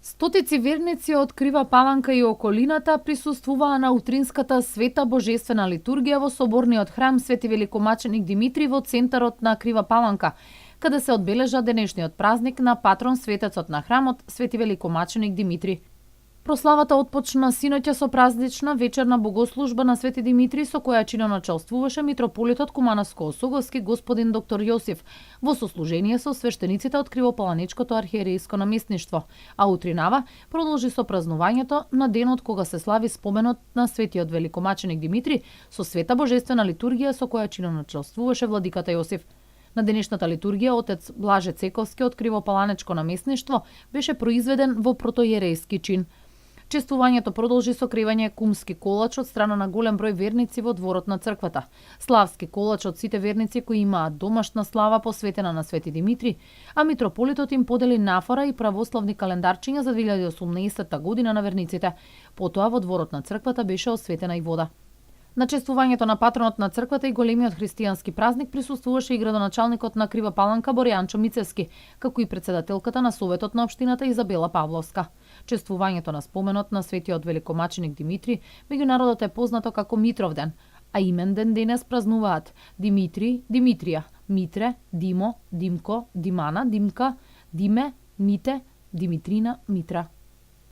Стотици верници од Крива Паланка и околината присуствуваа на утринската света божествена литургија во соборниот храм Свети Великомаченик Димитри во центарот на Крива Паланка, каде се одбележа денешниот празник на патрон светецот на храмот Свети Великомаченик Димитри. Прославата отпочна синоќа со празнична вечерна богослужба на Свети Димитри со која чиноначалствуваше митрополитот Кумановско-Осоговски господин доктор Јосиф во сослужение со свештениците од Кривопаланичкото архиерејско наместништво, а утринава продолжи со празнувањето на денот кога се слави споменот на Светиот Великомаченик Димитри со света божествена литургија со која чиноначалствуваше владиката Јосиф. На денешната литургија отец Блаже Цековски од Кривопаланичко наместништво беше произведен во протоиерејски чин. Чествувањето продолжи со кривање кумски колач од страна на голем број верници во дворот на црквата, славски колач од сите верници кои имаат домашна слава посветена на Свети Димитри, а митрополитот им подели нафора и православни календарчиња за 2018 година на верниците. Потоа во дворот на црквата беше осветена и вода. На чествувањето на патронот на црквата и големиот христијански празник присуствуваше и градоначалникот на Крива Паланка Борјанчо Мицевски, како и председателката на Советот на општината Изабела Павловска. Чествувањето на споменот на Светиот Великомаченик Димитри меѓу народот е познато како Митровден, а именден денес празнуваат Димитри, Димитрија, Митре, Димо, Димко, Димана, Димка, Диме, Мите, Димитрина, Митра.